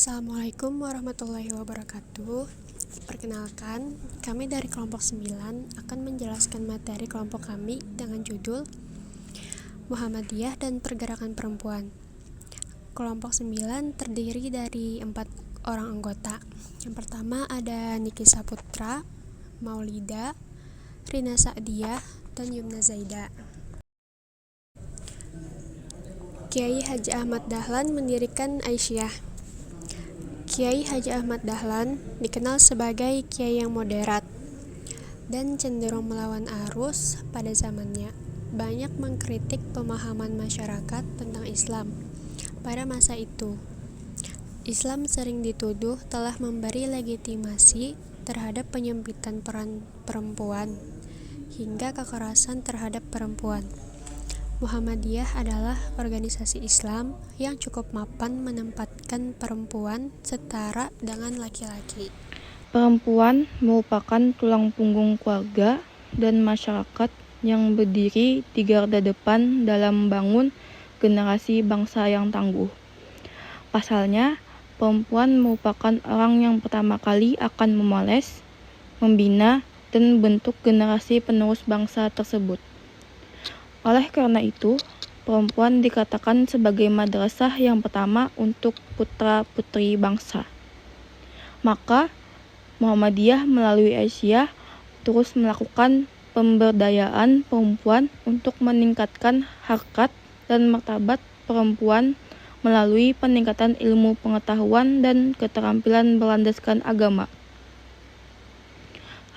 Assalamualaikum warahmatullahi wabarakatuh. Perkenalkan, kami dari kelompok 9 akan menjelaskan materi kelompok kami dengan judul Muhammadiyah dan Pergerakan Perempuan. Kelompok 9 terdiri dari 4 orang anggota. Yang pertama ada Niki Saputra, Maulida, Rina Sa'diyah, dan Yumna Zaida. Kiai Haji Ahmad Dahlan mendirikan Aisyah. Kiai Haji Ahmad Dahlan dikenal sebagai kiai yang moderat dan cenderung melawan arus pada zamannya. Banyak mengkritik pemahaman masyarakat tentang Islam pada masa itu. Islam sering dituduh telah memberi legitimasi terhadap penyempitan peran perempuan hingga kekerasan terhadap perempuan. Muhammadiyah adalah organisasi Islam yang cukup mapan menempatkan perempuan setara dengan laki-laki. Perempuan merupakan tulang punggung keluarga dan masyarakat yang berdiri di garda depan dalam membangun generasi bangsa yang tangguh. Pasalnya, perempuan merupakan orang yang pertama kali akan memoles, membina, dan membentuk generasi penerus bangsa tersebut. Oleh karena itu, perempuan dikatakan sebagai madrasah yang pertama untuk putra-putri bangsa. Maka, Muhammadiyah melalui Aisyah terus melakukan pemberdayaan perempuan untuk meningkatkan harkat dan martabat perempuan melalui peningkatan ilmu pengetahuan dan keterampilan berlandaskan agama.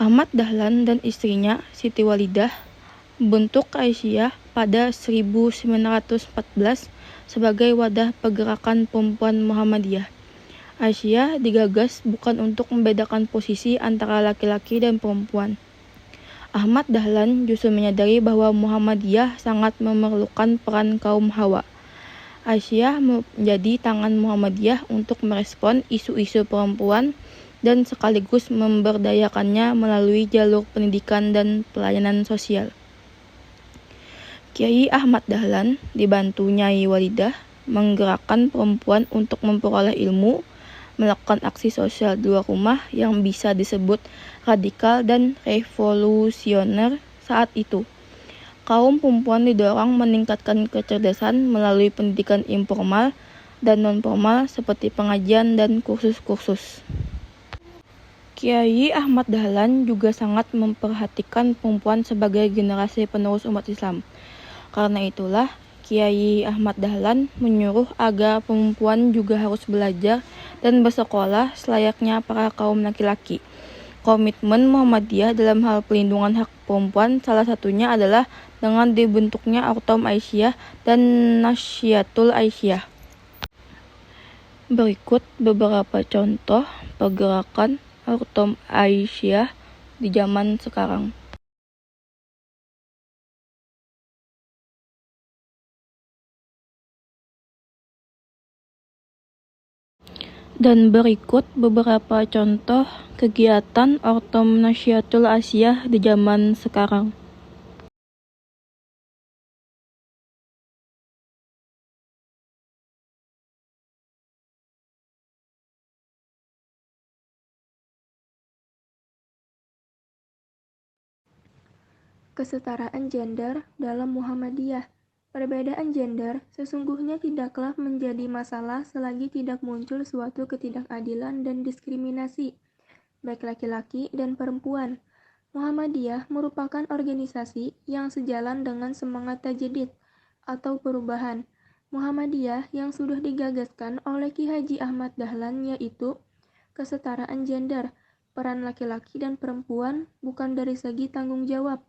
Ahmad Dahlan dan istrinya Siti Walidah membentuk Aisyah pada 1914 sebagai wadah pergerakan perempuan Muhammadiyah. Aisyah digagas bukan untuk membedakan posisi antara laki-laki dan perempuan. Ahmad Dahlan justru menyadari bahwa Muhammadiyah sangat memerlukan peran kaum hawa. Aisyah menjadi tangan Muhammadiyah untuk merespon isu-isu perempuan dan sekaligus memberdayakannya melalui jalur pendidikan dan pelayanan sosial. Kiai Ahmad Dahlan dibantu Nyai Walidah menggerakkan perempuan untuk memperoleh ilmu, melakukan aksi sosial di luar rumah yang bisa disebut radikal dan revolusioner saat itu. Kaum perempuan didorong meningkatkan kecerdasan melalui pendidikan informal dan non-formal seperti pengajian dan kursus-kursus. Kiai Ahmad Dahlan juga sangat memperhatikan perempuan sebagai generasi penerus umat Islam. Karena itulah, Kiai Ahmad Dahlan menyuruh agar perempuan juga harus belajar dan bersekolah selayaknya para kaum laki-laki. Komitmen Muhammadiyah dalam hal pelindungan hak perempuan salah satunya adalah dengan dibentuknya Ortom Aisyah dan Nasyiatul Aisyah. Berikut beberapa contoh pergerakan Ortom Aisyah di zaman sekarang. Dan berikut beberapa contoh kegiatan Ortom Nasyiatul Aisyah di zaman sekarang. Kesetaraan gender dalam Muhammadiyah. Perbedaan gender sesungguhnya tidaklah menjadi masalah selagi tidak muncul suatu ketidakadilan dan diskriminasi, baik laki-laki dan perempuan. Muhammadiyah merupakan organisasi yang sejalan dengan semangat tajdid atau perubahan Muhammadiyah yang sudah digagaskan oleh Ki Haji Ahmad Dahlan, yaitu kesetaraan gender, peran laki-laki dan perempuan bukan dari segi tanggung jawab.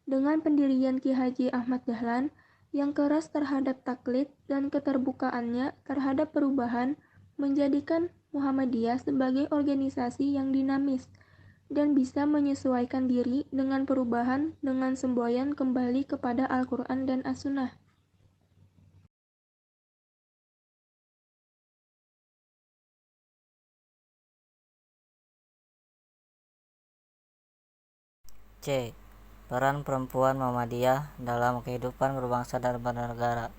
Dengan pendirian Ki Haji Ahmad Dahlan yang keras terhadap taklid dan keterbukaannya terhadap perubahan menjadikan Muhammadiyah sebagai organisasi yang dinamis dan bisa menyesuaikan diri dengan perubahan dengan semboyan kembali kepada Al-Quran dan As-Sunnah. C. Peran perempuan Muhammadiyah dalam kehidupan berbangsa dan bernegara.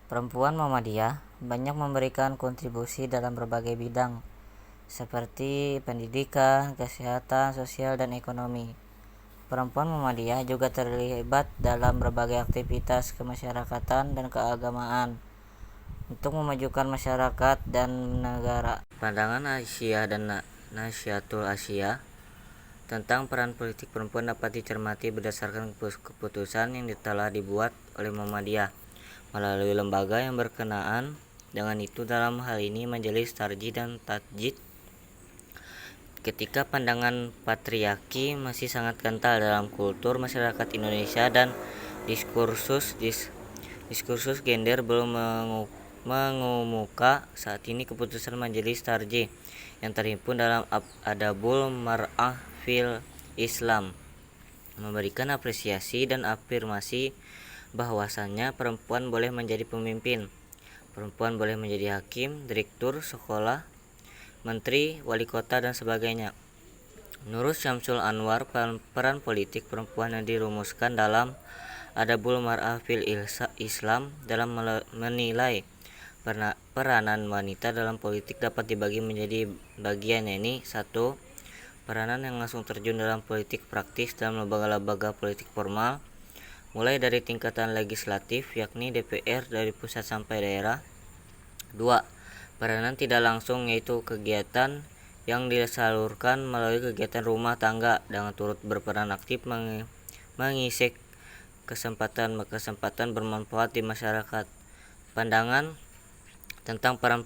Perempuan Muhammadiyah banyak memberikan kontribusi dalam berbagai bidang, seperti pendidikan, kesehatan, sosial, dan ekonomi. Perempuan Muhammadiyah juga terlibat dalam berbagai aktivitas kemasyarakatan dan keagamaan untuk memajukan masyarakat dan negara. Pandangan Aisyah dan Nasyatul Asyia tentang peran politik perempuan dapat dicermati berdasarkan keputusan yang telah dibuat oleh Muhammadiyah melalui lembaga yang berkenaan dengan itu, dalam hal ini Majelis Tarjih dan Tajdid. Ketika pandangan patriarki masih sangat kental dalam kultur masyarakat Indonesia dan diskursus gender belum mengemuka, saat ini keputusan Majelis Tarjih yang terhimpun dalam Adabul Mar'ah fil Islam memberikan apresiasi dan afirmasi bahwasannya perempuan boleh menjadi pemimpin, perempuan boleh menjadi hakim, direktur sekolah, menteri, wali kota, dan sebagainya. Menurut Syamsul Anwar, peran politik perempuan yang dirumuskan dalam Adabul Mar'ah fil Islam dalam menilai peranan wanita dalam politik dapat dibagi menjadi bagian, yakni 1. Peranan yang langsung terjun dalam politik praktis dalam lembaga-lembaga politik formal, mulai dari tingkatan legislatif, yakni DPR dari pusat sampai daerah. 2. Peranan tidak langsung, yaitu kegiatan yang disalurkan melalui kegiatan rumah tangga dengan turut berperan aktif mengisi kesempatan bermanfaat di masyarakat. Pandangan tentang peran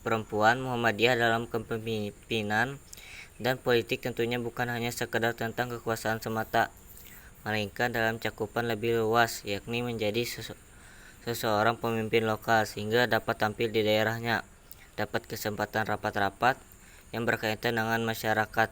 perempuan Muhammadiyah dalam kepemimpinan dan politik tentunya bukan hanya sekedar tentang kekuasaan semata, melainkan dalam cakupan lebih luas, yakni menjadi seseorang pemimpin lokal sehingga dapat tampil di daerahnya, dapat kesempatan rapat-rapat yang berkaitan dengan masyarakat.